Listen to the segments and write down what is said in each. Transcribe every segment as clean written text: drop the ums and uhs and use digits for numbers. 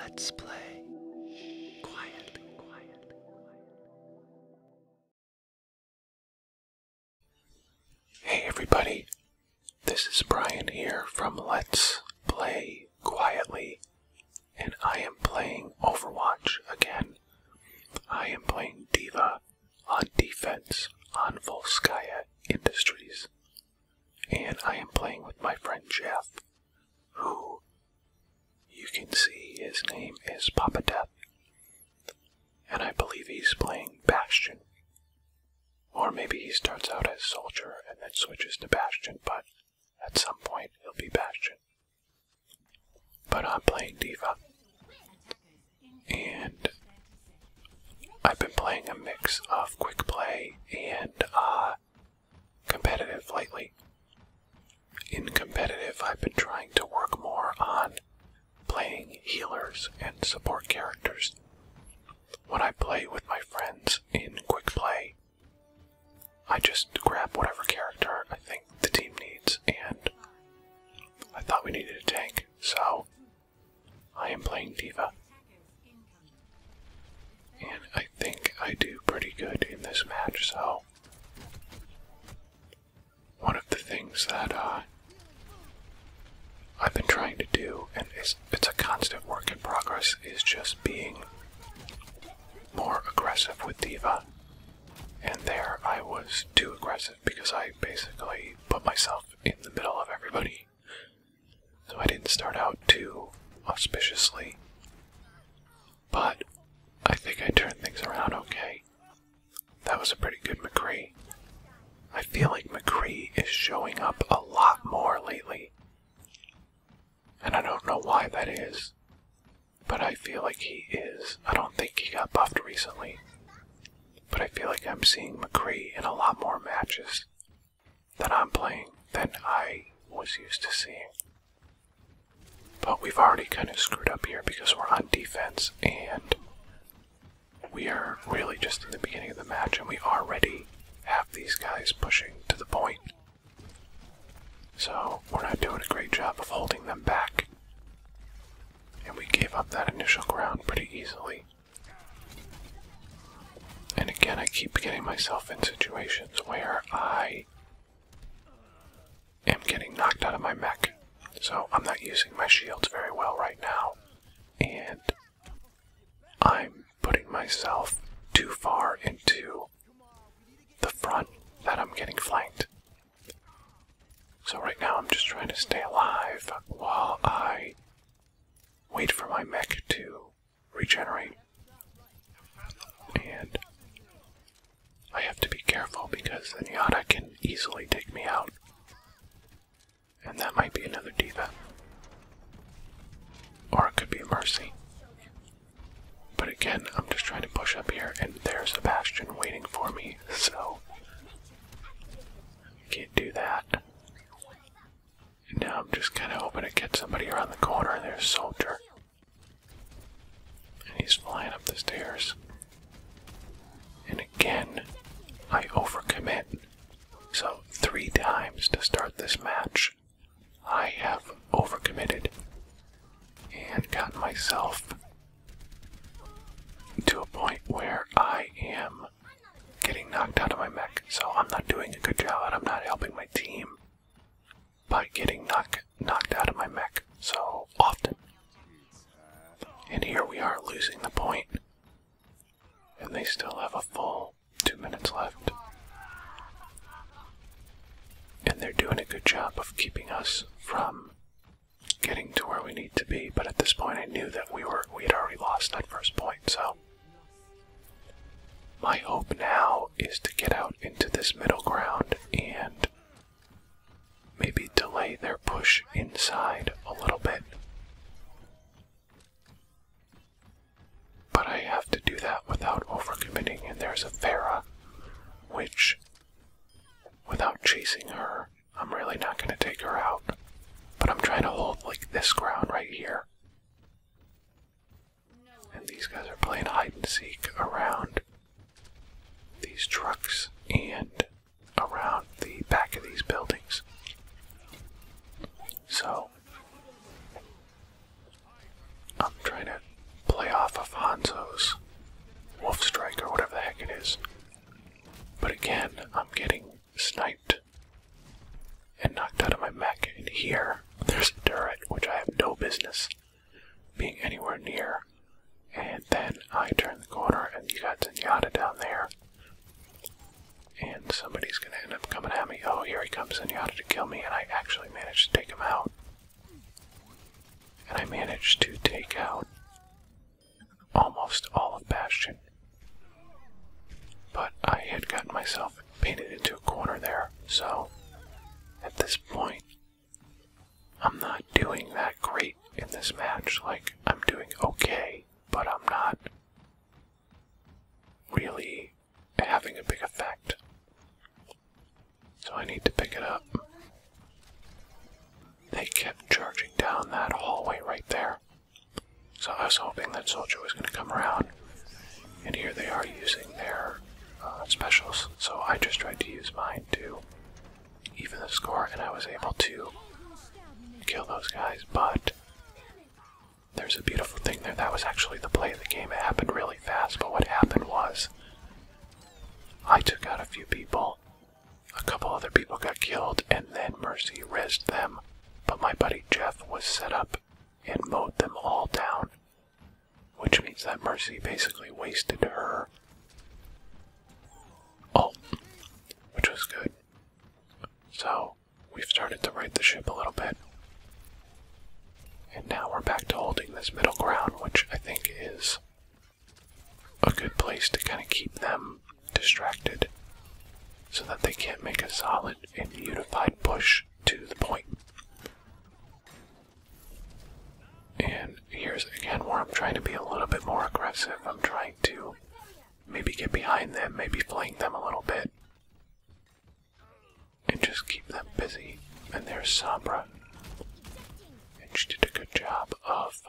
Let's play quietly. Hey everybody, this is Brian here from Let's Play Quietly, and I am playing Overwatch again. I am playing D.Va on defense on Volskya Industries, and I am playing with my friend Jeff, who you can see his name is Papa Death, and I believe he's playing Bastion. Or maybe he starts out as Soldier and then switches to Bastion, but at some point he'll be Bastion. But I'm playing D.Va, and I've been playing a mix of quick play and competitive lately. In competitive, I've been trying to work more on playing healers and support characters. When I play with my friends in quick play, I just grab whatever character I think the team needs, and I thought we needed a tank, so I am playing D.Va. And I think I do pretty good in this match, so one of the things that I've been trying to do, and it's a constant work in progress, is just being more aggressive with D.Va. And there I was too aggressive because I basically put myself in the middle of everybody. So I didn't start out too auspiciously. But I think I turned things around okay. That was a pretty good McCree. I feel like McCree is showing up a lot more lately. And I don't know why that is, but I feel like he is. I don't think he got buffed recently, but I feel like I'm seeing McCree in a lot more matches that I'm playing than I was used to seeing. But we've already kind of screwed up here because we're on defense, and we are really just in the beginning of the match, and we already have these guys pushing to the point. So we're not doing a great job of holding them back. And we gave up that initial ground pretty easily. And again, I keep getting myself in situations where I am getting knocked out of my mech. So I'm not using my shields very well right now. And I'm putting myself too far into the front that I'm getting flanked. So right now I'm just trying to stay alive while I wait for my mech to regenerate. And I have to be careful because the Nyata can easily take me out. And that might be another D.Va. Or it could be a Mercy. But again, I'm just trying to push up here, and there's a Bastion waiting for me, so I can't do that. And now I'm just kind of hoping to get somebody around the corner. There's Soldier. And he's flying up the stairs. And again, I overcommit. So 3 times to start this match, I have overcommitted and gotten myself to a point where I am getting knocked out of my mech. So I'm not doing a good job, and I'm not helping my team by getting knocked out of my mech so often. And here we are losing the point, and they still have a full 2 minutes left. And they're doing a good job of keeping us from getting to where we need to be, but at this point I knew that we had already lost that first point, so my hope now is to get out into this middle ground and maybe delay their push inside a little bit. But I have to do that without overcommitting, and there's a Pharah, which, without chasing her, I'm really not going to take her out. But I'm trying to hold like this ground right here. And these guys are playing hide and seek around these trucks and around the back of these buildings. So I'm trying to being anywhere near. And then I turn the corner and you got Zenyatta down there. And somebody's gonna end up coming at me. Oh, here he comes, Zenyatta, to kill me, and I actually managed to take him out. And I managed to take out almost all of Bastion. But I had gotten myself painted into a corner there, so at this point, I'm not doing that great in this match. Like, I'm doing okay, but I'm not really having a big effect. So I need to pick it up. They kept charging down that hallway right there. So I was hoping that Soldier was going to come around. And here they are using their specials. So I just tried to use mine to even the score, and I was able to kill those guys. But there's a beautiful thing there. That was actually the play of the game. It happened really fast, but what happened was I took out a few people. A couple other people got killed, and then Mercy rezzed them. But my buddy Jeff was set up and mowed them all down, which means that Mercy basically wasted her ult, which was good. So we've started to right the ship a little bit, and now we're back to holding this middle ground, which I think is a good place to kind of keep them distracted so that they can't make a solid and unified push to the point. And here's again where I'm trying to be a little bit more aggressive. I'm trying to maybe get behind them, maybe flank them a little bit, and just keep them busy. And there's Sombra, and she did a good job of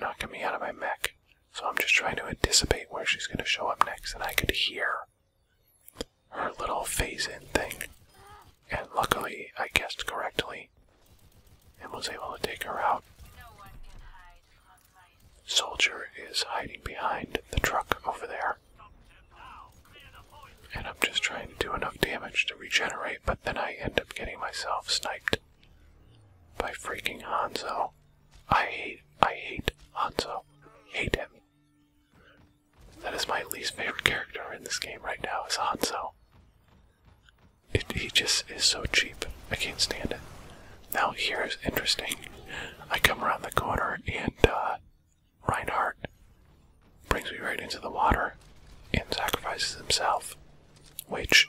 knocking me out of my mech. So I'm just trying to anticipate where she's going to show up next, and I could hear her little phase-in thing. And luckily, I guessed correctly and was able to take her out. Soldier is hiding behind the truck over there. And I'm just trying to do enough damage to regenerate, but then I end up getting myself sniped by freaking Hanzo. I hate Hanzo. Hate him. That is my least favorite character in this game right now, is Hanzo. He just is so cheap. I can't stand it. Now here's interesting. I come around the corner and Reinhardt brings me right into the water and sacrifices himself, which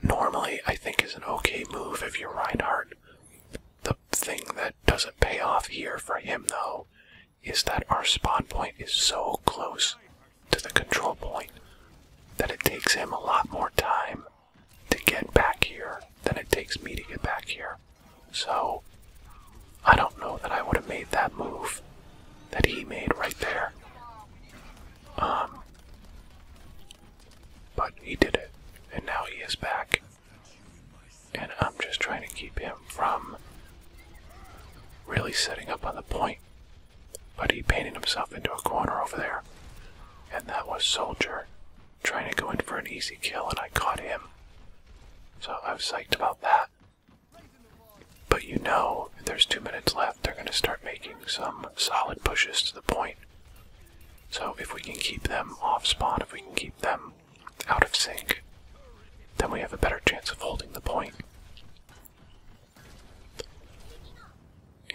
normally I think is an okay move if you're Reinhardt. The thing that doesn't pay off here for him, though, is that our spawn point is so close to the control point that it takes him a lot more time to get back here than it takes me to get back here. So I don't know that I would have made that move that he made right there. But he did it, and now he is back. And I'm just trying to keep him from really setting up on the point. But he painted himself into a corner over there. And that was Soldier trying to go in for an easy kill, and I caught him. So I was psyched about that. But you know, there's 2 minutes left. They're going to start making some solid pushes to the point. So if we can keep them off spawn, if we can keep them out of sync, then we have a better chance of holding the point.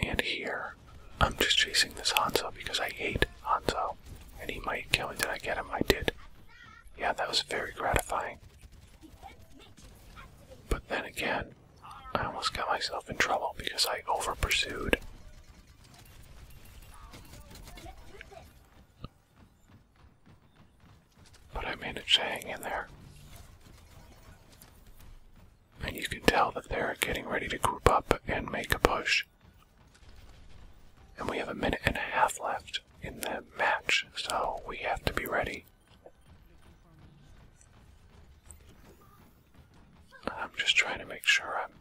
And here, I'm just chasing this Hanzo because I hate Hanzo. And he might kill me. Did I get him? I did. Yeah, that was very gratifying. But then again, I almost got myself in trouble because I over-pursued. But I managed to hang in there. And you can tell that they're getting ready to group up and make a push. And we have a minute and a half left in the match, so we have to be ready. I'm just trying to make sure I'm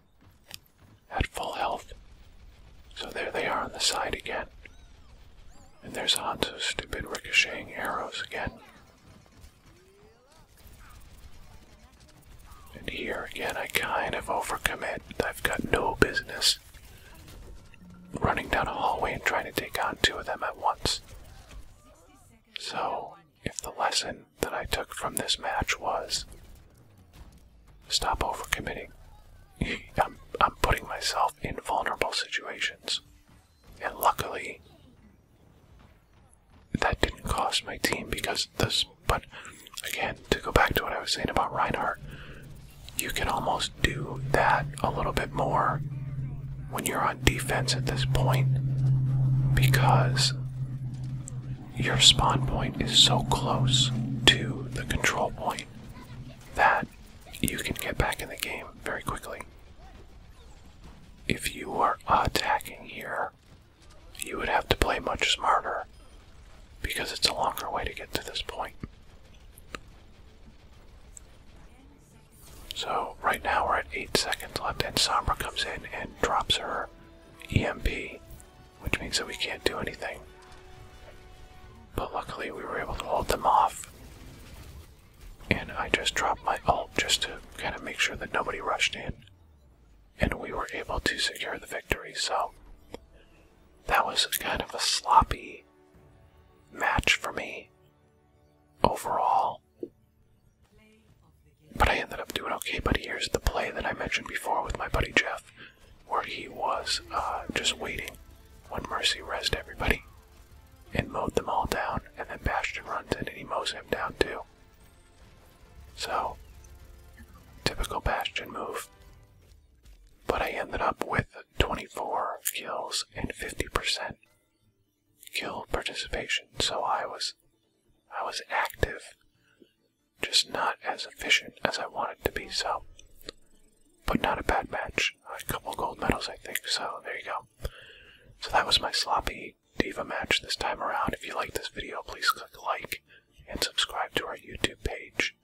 at full health. So there they are on the side again. And there's Hanzo's stupid ricocheting arrows again. And here again I kind of overcommit. I've got no business running down a hallway and trying to take on 2 of them at once. So, if the lesson that I took from this match was stop overcommitting, I'm putting myself in vulnerable situations. And luckily, that didn't cost my team because this, but again, to go back to what I was saying about Reinhardt, you can almost do that a little bit more when you're on defense at this point because your spawn point is so close to the control point that you can get back in the game very quickly. If you are attacking here, you would have to play much smarter because it's a longer way to get to this point. So right now we're at 8 seconds left and Sombra comes in and drops her EMP, which means that we can't do anything. But luckily we were able to hold them off. And I just dropped my ult just to kind of make sure that nobody rushed in. And we were able to secure the victory, so that was kind of a sloppy match for me overall. But I ended up doing okay. But here's the play that I mentioned before with my buddy Jeff, where he was just waiting when Mercy rezzed everybody and mowed them all down, and then Bastion runs in and he mows him down too. So, typical Bastion move. But I ended up with 24 kills and 50% kill participation, so I was active, just not as efficient as I wanted to be, so, but not a bad match. A couple gold medals, I think, so there you go. So that was my sloppy D.Va match this time around. If you like this video, please click like and subscribe to our YouTube page.